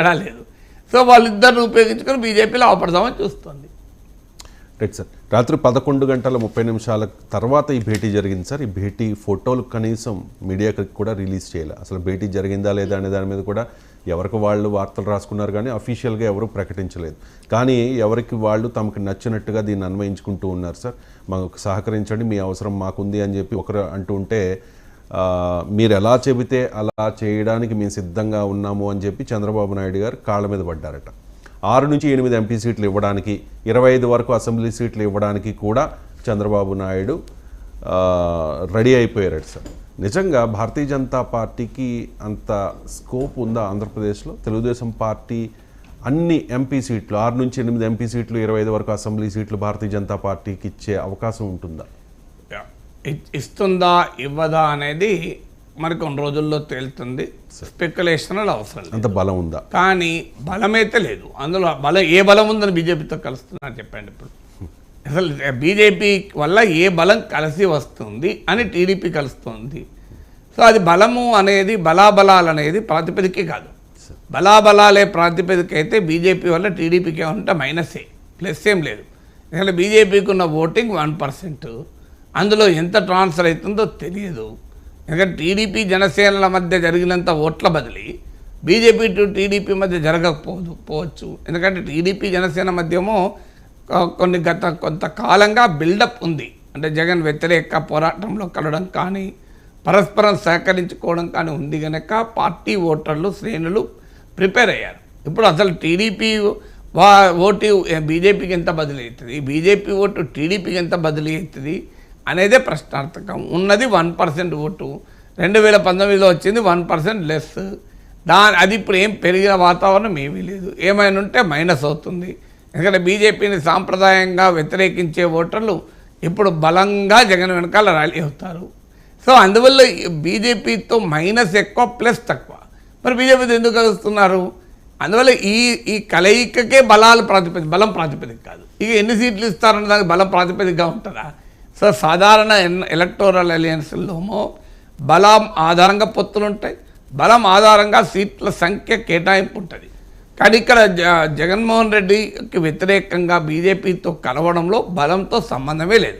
ఎడా లేదు. సో వాళ్ళిద్దరిని ఉపయోగించుకొని బీజేపీలో అవపడదామని చూస్తుంది. రైట్ సార్, రాత్రి 11:30 తర్వాత ఈ భేటీ జరిగింది సార్. ఈ భేటీ ఫోటోలు కనీసం మీడియాకి కూడా రిలీజ్ చేయాలి. అసలు భేటీ జరిగిందా లేదా అనే దాని మీద కూడా ఎవరికి వాళ్ళు వార్తలు రాసుకున్నారు కానీ అఫీషియల్గా ఎవరు ప్రకటించలేదు. కానీ ఎవరికి వాళ్ళు తమకు నచ్చినట్టుగా దీన్ని అన్వయించుకుంటూ ఉన్నారు. సార్ మాకు సహకరించండి, మీ అవసరం మాకుంది అని చెప్పి ఒకరు అంటూ ఉంటే మీరు ఎలా చెబితే అలా చేయడానికి మేము సిద్ధంగా ఉన్నాము అని చెప్పి చంద్రబాబు నాయుడు గారు కాళ్ళ మీద పడ్డారట. 6 నుంచి 8 ఎంపీ సీట్లు ఇవ్వడానికి, 25 వరకు అసెంబ్లీ సీట్లు ఇవ్వడానికి కూడా చంద్రబాబు నాయుడు రెడీ అయిపోయారట సార్. నిజంగా భారతీయ జనతా పార్టీకి అంత స్కోప్ ఉందా ఆంధ్రప్రదేశ్లో? తెలుగుదేశం పార్టీ అన్ని ఎంపీ సీట్లు 6 నుంచి 8 ఎంపీ సీట్లు, 25 వరకు అసెంబ్లీ సీట్లు భారతీయ జనతా పార్టీకి ఇచ్చే అవకాశం ఉంటుందా? ఇస్తుందా ఇవ్వదా అనేది మరి కొన్ని రోజుల్లో తేలుతుంది. స్పెక్యులేషన్ అవసరం లేదు. అంత బలం ఉందా? కానీ బలమైతే లేదు. అందులో ఏ బలం ఉందని బీజేపీతో కలుస్తున్నా చెప్పండి. ఇప్పుడు అసలు బీజేపీ వల్ల ఏ బలం కలిసి వస్తుంది అని టీడీపీ కలుస్తుంది. సో అది బలము అనేది బలాబలాలు అనేది ప్రాతిపదికే కాదు. బలాబలాలే ప్రాతిపదిక అయితే బీజేపీ వల్ల టీడీపీకి ఏమంటే మైనసే, ప్లస్ ఏం లేదు. ఎందుకంటే బీజేపీకి ఉన్న ఓటింగ్ 1%, అందులో ఎంత ట్రాన్స్ఫర్ అవుతుందో తెలియదు. ఎందుకంటే టీడీపీ జనసేనల మధ్య జరిగినంత ఓట్ల బదిలీ బీజేపీ టు టీడీపీ మధ్య జరగకపోవచ్చు. ఎందుకంటే టీడీపీ జనసేన మధ్యేమో కొంతకాలంగా బిల్డప్ ఉంది. అంటే జగన్ వ్యతిరేక పోరాటంలో కలవడం కానీ, పరస్పరం సహకరించుకోవడం కానీ ఉంది కనుక పార్టీ ఓటర్లు శ్రేణులు ప్రిపేర్ అయ్యారు. ఇప్పుడు అసలు టీడీపీ ఓటు బీజేపీకి ఎంత బదిలీ అవుతుంది, బీజేపీ ఓటు టీడీపీకి ఎంత బదిలీ అవుతుంది అనేదే ప్రశ్నార్థకం. ఉన్నది 1% ఓటు, 2019లో వచ్చింది 1% లెస్. అది ఇప్పుడు ఏం పెరిగిన వాతావరణం ఏమీ లేదు. ఏమైనా ఉంటే మైనస్ అవుతుంది. ఎందుకంటే బీజేపీని సాంప్రదాయంగా వ్యతిరేకించే ఓటర్లు ఇప్పుడు బలంగా జగన్ వెనకాల ర్యాలీ అవుతారు. సో అందువల్ల బీజేపీతో మైనస్ ఎక్కువ, ప్లస్ తక్కువ. మరి బీజేపీతో ఎందుకు కలుస్తున్నారు? అందువల్ల ఈ కలయికకే బలం ప్రాతిపదిక కాదు. ఇక ఎన్ని సీట్లు ఇస్తారన్న దానికి బలం ప్రాతిపదికగా ఉంటుందా? సో సాధారణ ఎలక్టోరల్ అలయన్స్లోమో బలం ఆధారంగా పొత్తులు ఉంటాయి, బలం ఆధారంగా సీట్ల సంఖ్య కేటాయింపు ఉంటుంది. కానీ ఇక్కడ జగన్మోహన్ రెడ్డికి వ్యతిరేకంగా బీజేపీతో కలవడంలో బలంతో సంబంధమే లేదు.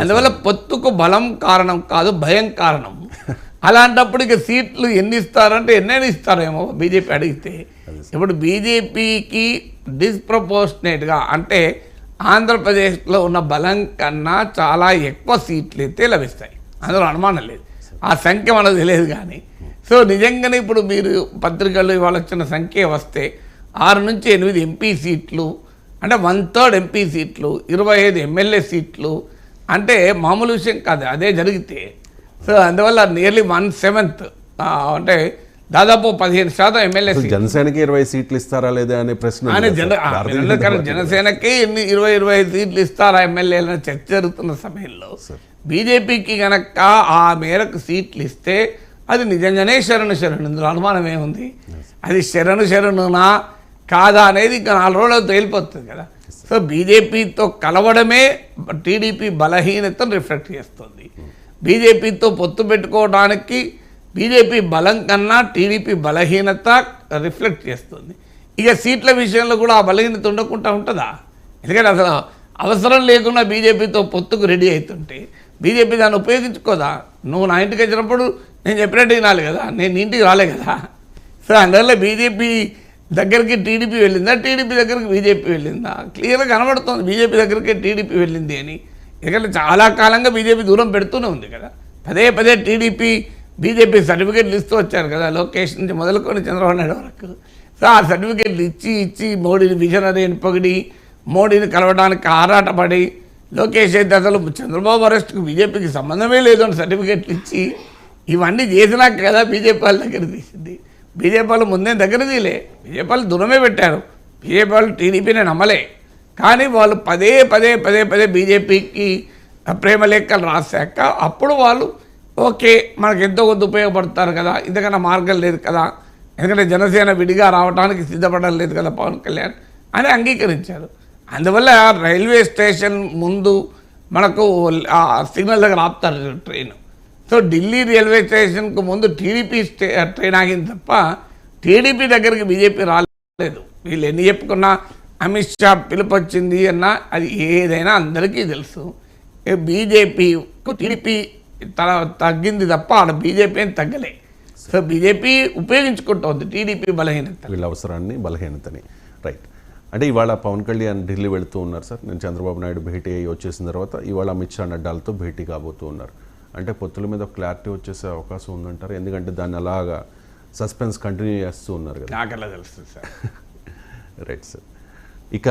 అందువల్ల పొత్తుకు బలం కారణం కాదు, భయం కారణం. అలాంటప్పుడు ఇక సీట్లు ఎన్ని ఇస్తారంటే ఎన్నైనా ఇస్తారేమో బీజేపీ అడిగితే. ఇప్పుడు బీజేపీకి డిస్ప్రపోర్షనేట్గా అంటే ఆంధ్రప్రదేశ్లో ఉన్న బలం కన్నా చాలా ఎక్కువ సీట్లు అయితే లభిస్తాయి, అందులో అనుమానం లేదు. ఆ సంఖ్య మనకు తెలియదు. కానీ సో నిజంగానే ఇప్పుడు మీరు పత్రికల్లో ఇవాళ వచ్చిన సంఖ్య వస్తే 6 నుంచి 8 ఎంపీ సీట్లు అంటే 1/3 ఎంపీ సీట్లు, 25 ఎమ్మెల్యే సీట్లు అంటే మామూలు విషయం కాదు. అదే జరిగితే సో అందువల్ల నియర్లీ 1/7 అంటే దాదాపు 15% ఎమ్మెల్యే సీట్లు. జనసేనకి 20 సీట్లు ఇస్తారా లేదా అనే ప్రశ్న. జనసేనకి 20-25 సీట్లు ఇస్తారా ఎమ్మెల్యేలను చర్చ జరుగుతున్న సమయంలో బీజేపీకి కనుక ఆ మేరకు సీట్లు ఇస్తే అది నిజంగానే శరణు ఇందులో అనుమానం ఏముంది? అది శరణునా కాదా అనేది ఇంకా 4 రోజులు తేలిపోతుంది కదా. సో బీజేపీతో కలవడమే టీడీపీ బలహీనతను రిఫ్లెక్ట్ చేస్తుంది. బీజేపీతో పొత్తు పెట్టుకోవడానికి బీజేపీ బలం కన్నా టీడీపీ బలహీనత రిఫ్లెక్ట్ చేస్తుంది. ఇక సీట్ల విషయంలో కూడా ఆ బలహీనత ఉండకుండా ఉంటుందా? ఎందుకంటే అసలు అవసరం లేకుండా బీజేపీతో పొత్తుకు రెడీ అవుతుంటే బీజేపీ దాన్ని ఉపయోగించుకోదా? నువ్వు నా ఇంటికి వచ్చినప్పుడు నేను చెప్పినట్టు వినాలి కదా, నేను ఇంటికి రాలే కదా. సో అందువల్ల బీజేపీ దగ్గరికి టీడీపీ వెళ్ళిందా, టీడీపీ దగ్గరికి బీజేపీ వెళ్ళిందా? క్లియర్గా కనబడుతుంది బీజేపీ దగ్గరికి టీడీపీ వెళ్ళింది అని. ఎందుకంటే చాలా కాలంగా బీజేపీ దూరం పెడుతూనే ఉంది కదా. పదే బీజేపీ సర్టిఫికేట్లు ఇస్తూ వచ్చారు కదా, లోకేష్ నుంచి మొదలుకొని చంద్రబాబు నాయుడు వరకు. సో ఆ సర్టిఫికేట్లు ఇచ్చి మోడీని విజనరీ అని పొగిడి, మోడీని కలవడానికి ఆరాటపడి, లోకేష్ అయితే అసలు చంద్రబాబు అరెస్ట్కి బీజేపీకి సంబంధమే లేదు అని సర్టిఫికేట్లు ఇచ్చి ఇవన్నీ చేసినాక కదా బీజేపీ వాళ్ళ దగ్గర తీసింది. బీజేపీ వాళ్ళు ముందే దగ్గర తీలే, బీజేపీ వాళ్ళు దూరమే పెట్టారు. బీజేపీ వాళ్ళు టీడీపీని నమ్మలే. కానీ వాళ్ళు పదే బీజేపీకి ప్రేమ లేఖలు రాశాక అప్పుడు వాళ్ళు ఓకే మనకు ఎంతో కొంత ఉపయోగపడతారు కదా, ఇంతకన్నా మార్గం లేదు కదా, ఎందుకంటే జనసేన విడిగా రావడానికి సిద్ధపడడం లేదు కదా పవన్ కళ్యాణ్ అని అంగీకరించారు. అందువల్ల రైల్వే స్టేషన్ ముందు మనకు సిగ్నల్ దగ్గర ఆపుతారు ట్రైన్. సో ఢిల్లీ రైల్వే స్టేషన్కు ముందు టీడీపీ ట్రైన్ ఆగింది తప్ప టీడీపీ దగ్గరికి బీజేపీ రాలేదు. వీళ్ళు ఎన్ని చెప్పుకున్నా అమిత్ షా పిలుపు వచ్చింది అన్న అది ఏదైనా అందరికీ తెలుసు. బీజేపీ టీడీపీ తగ్గింది తప్ప ఆడ బీజేపీ ఏం తగ్గలే. సో బీజేపీ ఉపయోగించుకుంటోంది టీడీపీ బలహీనత, వీళ్ళ అవసరాన్ని బలహీనతని. రైట్. అంటే ఇవాళ పవన్ కళ్యాణ్ ఢిల్లీ వెళుతూ ఉన్నారు సార్. నేను చంద్రబాబు నాయుడు భేటీ అయ్యి వచ్చేసిన తర్వాత ఇవాళ అమిత్ షా నడ్డాలతో భేటీ కాబోతూ ఉన్నారు. అంటే పొత్తుల మీద క్లారిటీ వచ్చేసే అవకాశం ఉందంటారు? ఎందుకంటే దాన్ని అలాగా సస్పెన్స్ కంటిన్యూ చేస్తూ ఉన్నారు కదా. నాకలా తెలుస్తుంది సార్. Right sir. ఇక